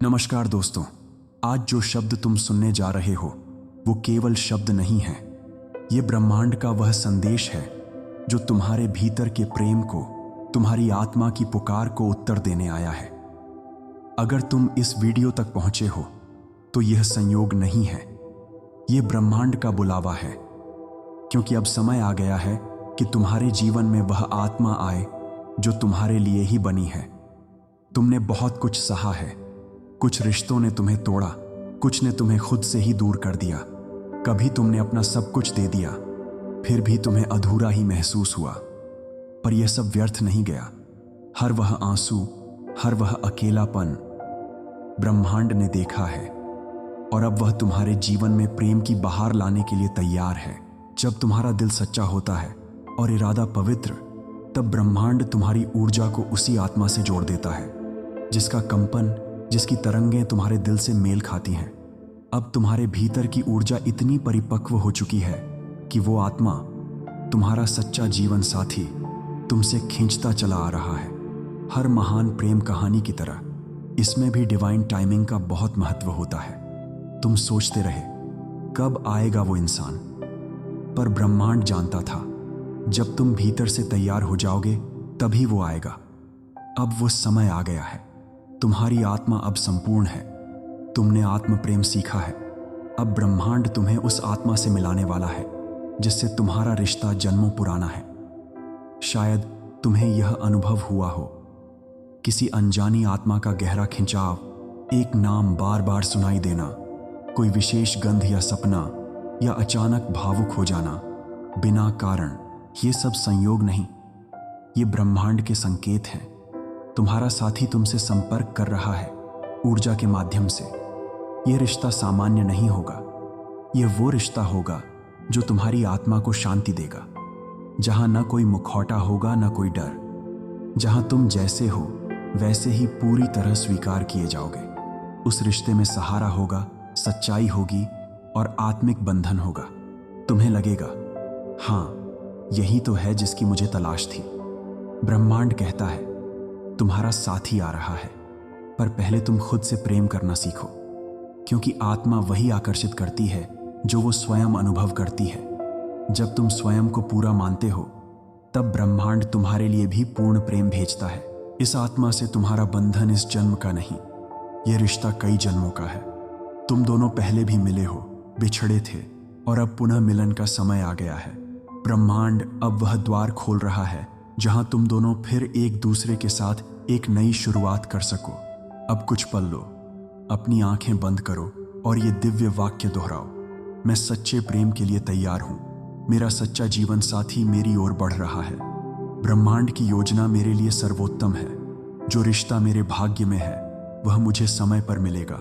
नमस्कार दोस्तों, आज जो शब्द तुम सुनने जा रहे हो वो केवल शब्द नहीं है। ये ब्रह्मांड का वह संदेश है जो तुम्हारे भीतर के प्रेम को, तुम्हारी आत्मा की पुकार को उत्तर देने आया है। अगर तुम इस वीडियो तक पहुंचे हो तो यह संयोग नहीं है, ये ब्रह्मांड का बुलावा है। क्योंकि अब समय आ गया है कि तुम्हारे जीवन में वह आत्मा आए जो तुम्हारे लिए ही बनी है। तुमने बहुत कुछ सहा है, कुछ रिश्तों ने तुम्हें तोड़ा, कुछ ने तुम्हें खुद से ही दूर कर दिया। कभी तुमने अपना सब कुछ दे दिया, फिर भी तुम्हें अधूरा ही महसूस हुआ। पर यह सब व्यर्थ नहीं गया। हर वह आंसू, हर वह अकेलापन ब्रह्मांड ने देखा है, और अब वह तुम्हारे जीवन में प्रेम की बहार लाने के लिए तैयार है। जब तुम्हारा दिल सच्चा होता है और इरादा पवित्र, तब ब्रह्मांड तुम्हारी ऊर्जा को उसी आत्मा से जोड़ देता है जिसका कंपन, जिसकी तरंगें तुम्हारे दिल से मेल खाती हैं। अब तुम्हारे भीतर की ऊर्जा इतनी परिपक्व हो चुकी है कि वो आत्मा, तुम्हारा सच्चा जीवन साथी, तुमसे खींचता चला आ रहा है। हर महान प्रेम कहानी की तरह इसमें भी डिवाइन टाइमिंग का बहुत महत्व होता है। तुम सोचते रहे कब आएगा वो इंसान, पर ब्रह्मांड जानता था जब तुम भीतर से तैयार हो जाओगे तभी वो आएगा। अब वो समय आ गया है। तुम्हारी आत्मा अब संपूर्ण है। तुमने आत्म प्रेम सीखा है। अब ब्रह्मांड तुम्हें उस आत्मा से मिलाने वाला है जिससे तुम्हारा रिश्ता जन्मों पुराना है। शायद तुम्हें यह अनुभव हुआ हो, किसी अनजानी आत्मा का गहरा खिंचाव, एक नाम बार बार सुनाई देना, कोई विशेष गंध या सपना, या अचानक भावुक हो जाना बिना कारण। ये सब संयोग नहीं, ये ब्रह्मांड के संकेत हैं। तुम्हारा साथी तुमसे संपर्क कर रहा है ऊर्जा के माध्यम से। यह रिश्ता सामान्य नहीं होगा, यह वो रिश्ता होगा जो तुम्हारी आत्मा को शांति देगा, जहां न कोई मुखौटा होगा, न कोई डर, जहां तुम जैसे हो वैसे ही पूरी तरह स्वीकार किए जाओगे। उस रिश्ते में सहारा होगा, सच्चाई होगी और आत्मिक बंधन होगा। तुम्हें लगेगा, हाँ, यही तो है जिसकी मुझे तलाश थी। ब्रह्मांड कहता है तुम्हारा साथी आ रहा है, पर पहले तुम खुद से प्रेम करना सीखो, क्योंकि आत्मा वही आकर्षित करती है जो वो स्वयं अनुभव करती है। जब तुम स्वयं को पूरा मानते हो, तब ब्रह्मांड तुम्हारे लिए भी पूर्ण प्रेम भेजता है। इस आत्मा से तुम्हारा बंधन इस जन्म का नहीं, यह रिश्ता कई जन्मों का है। तुम दोनों पहले भी मिले हो, बिछड़े थे, और अब पुनः मिलन का समय आ गया है। ब्रह्मांड अब वह द्वार खोल रहा है जहां तुम दोनों फिर एक दूसरे के साथ एक नई शुरुआत कर सको। अब कुछ पल लो, अपनी आंखें बंद करो और ये दिव्य वाक्य दोहराओ, मैं सच्चे प्रेम के लिए तैयार हूं। मेरा सच्चा जीवन साथी मेरी ओर बढ़ रहा है। ब्रह्मांड की योजना मेरे लिए सर्वोत्तम है। जो रिश्ता मेरे भाग्य में है वह मुझे समय पर मिलेगा।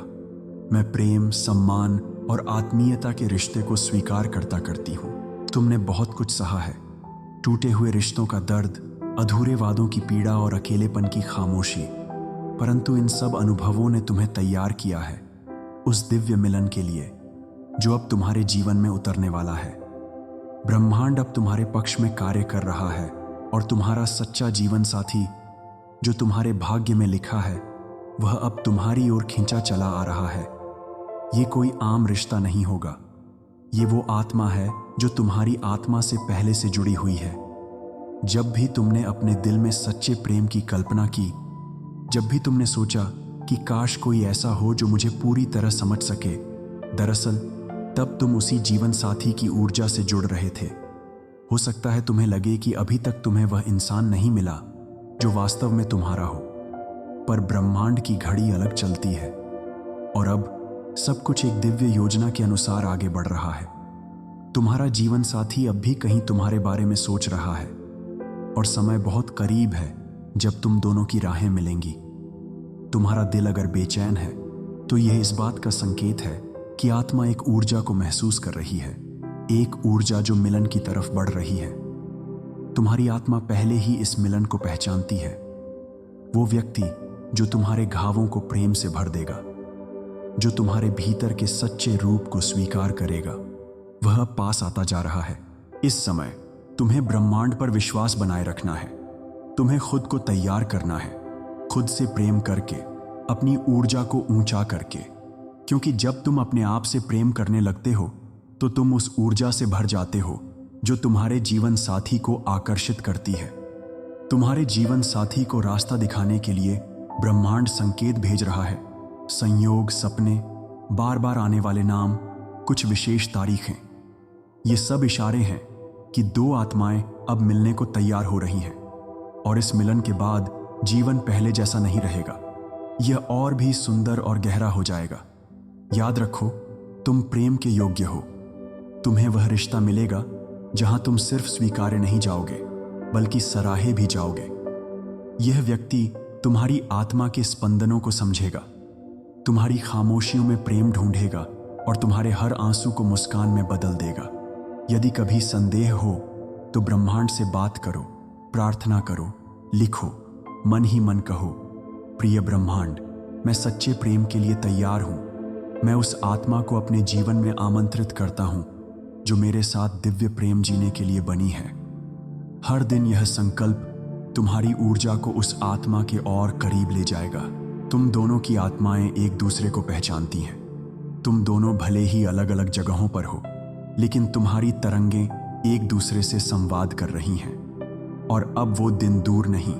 मैं प्रेम, सम्मान और आत्मीयता के रिश्ते को स्वीकार करती हूं। तुमने बहुत कुछ सहा है, टूटे हुए रिश्तों का दर्द, अधूरे वादों की पीड़ा और अकेलेपन की खामोशी, परंतु इन सब अनुभवों ने तुम्हें तैयार किया है उस दिव्य मिलन के लिए जो अब तुम्हारे जीवन में उतरने वाला है। ब्रह्मांड अब तुम्हारे पक्ष में कार्य कर रहा है, और तुम्हारा सच्चा जीवन साथी जो तुम्हारे भाग्य में लिखा है वह अब तुम्हारी ओर खींचा चला आ रहा है। ये कोई आम रिश्ता नहीं होगा, ये वो आत्मा है जो तुम्हारी आत्मा से पहले से जुड़ी हुई है। जब भी तुमने अपने दिल में सच्चे प्रेम की कल्पना की, जब भी तुमने सोचा कि काश कोई ऐसा हो जो मुझे पूरी तरह समझ सके, दरअसल तब तुम उसी जीवन साथी की ऊर्जा से जुड़ रहे थे। हो सकता है तुम्हें लगे कि अभी तक तुम्हें वह इंसान नहीं मिला जो वास्तव में तुम्हारा हो, पर ब्रह्मांड की घड़ी अलग चलती है, और अब सब कुछ एक दिव्य योजना के अनुसार आगे बढ़ रहा है। तुम्हारा जीवन साथी अब भी कहीं तुम्हारे बारे में सोच रहा है, और समय बहुत करीब है जब तुम दोनों की राहें मिलेंगी। तुम्हारा दिल अगर बेचैन है तो यह इस बात का संकेत है कि आत्मा एक ऊर्जा को महसूस कर रही है, एक ऊर्जा जो मिलन की तरफ बढ़ रही है। तुम्हारी आत्मा पहले ही इस मिलन को पहचानती है। वो व्यक्ति जो तुम्हारे घावों को प्रेम से भर देगा, जो तुम्हारे भीतर के सच्चे रूप को स्वीकार करेगा, वह पास आता जा रहा है। इस समय तुम्हें ब्रह्मांड पर विश्वास बनाए रखना है। तुम्हें खुद को तैयार करना है, खुद से प्रेम करके, अपनी ऊर्जा को ऊंचा करके, क्योंकि जब तुम अपने आप से प्रेम करने लगते हो तो तुम उस ऊर्जा से भर जाते हो जो तुम्हारे जीवन साथी को आकर्षित करती है। तुम्हारे जीवन साथी को रास्ता दिखाने के लिए ब्रह्मांड संकेत भेज रहा है। संयोग, सपने, बार बार आने वाले नाम, कुछ विशेष तारीखें, ये सब इशारे हैं कि दो आत्माएं अब मिलने को तैयार हो रही हैं। और इस मिलन के बाद जीवन पहले जैसा नहीं रहेगा, यह और भी सुंदर और गहरा हो जाएगा। याद रखो, तुम प्रेम के योग्य हो। तुम्हें वह रिश्ता मिलेगा जहां तुम सिर्फ स्वीकारे नहीं जाओगे बल्कि सराहे भी जाओगे। यह व्यक्ति तुम्हारी आत्मा के स्पंदनों को समझेगा, तुम्हारी खामोशियों में प्रेम ढूंढेगा और तुम्हारे हर आंसू को मुस्कान में बदल देगा। यदि कभी संदेह हो तो ब्रह्मांड से बात करो, प्रार्थना करो, लिखो, मन ही मन कहो, प्रिय ब्रह्मांड, मैं सच्चे प्रेम के लिए तैयार हूं। मैं उस आत्मा को अपने जीवन में आमंत्रित करता हूं जो मेरे साथ दिव्य प्रेम जीने के लिए बनी है। हर दिन यह संकल्प तुम्हारी ऊर्जा को उस आत्मा के और करीब ले जाएगा। तुम दोनों की आत्माएं एक दूसरे को पहचानती हैं। तुम दोनों भले ही अलग अलग जगहों पर हो, लेकिन तुम्हारी तरंगें एक दूसरे से संवाद कर रही हैं। और अब वो दिन दूर नहीं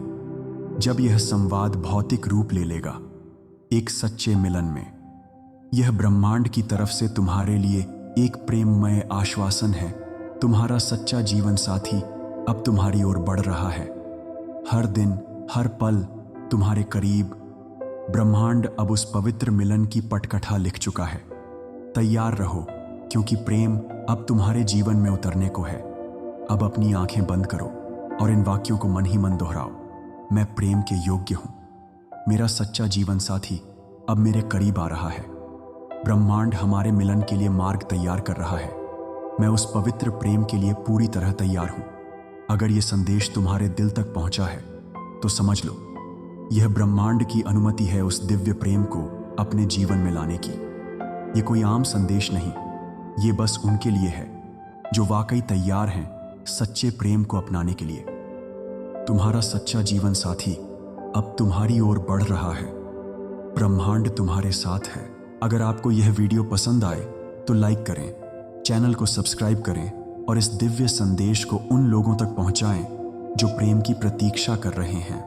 जब यह संवाद भौतिक रूप ले लेगा, एक सच्चे मिलन में। यह ब्रह्मांड की तरफ से तुम्हारे लिए एक प्रेममय आश्वासन है। तुम्हारा सच्चा जीवन साथी अब तुम्हारी ओर बढ़ रहा है, हर दिन, हर पल तुम्हारे करीब। ब्रह्मांड अब उस पवित्र मिलन की पटकथा लिख चुका है। तैयार रहो, क्योंकि प्रेम अब तुम्हारे जीवन में उतरने को है। अब अपनी आंखें बंद करो और इन वाक्यों को मन ही मन दोहराओ। मैं प्रेम के योग्य हूं। मेरा सच्चा जीवन साथी अब मेरे करीब आ रहा है। ब्रह्मांड हमारे मिलन के लिए मार्ग तैयार कर रहा है। मैं उस पवित्र प्रेम के लिए पूरी तरह तैयार हूं। अगर यह संदेश तुम्हारे दिल तक पहुंचा है तो समझ लो, यह ब्रह्मांड की अनुमति है उस दिव्य प्रेम को अपने जीवन में लाने की। यह कोई आम संदेश नहीं, ये बस उनके लिए है जो वाकई तैयार हैं सच्चे प्रेम को अपनाने के लिए। तुम्हारा सच्चा जीवन साथी अब तुम्हारी ओर बढ़ रहा है। ब्रह्मांड तुम्हारे साथ है। अगर आपको यह वीडियो पसंद आए तो लाइक करें, चैनल को सब्सक्राइब करें और इस दिव्य संदेश को उन लोगों तक पहुंचाएं जो प्रेम की प्रतीक्षा कर रहे हैं।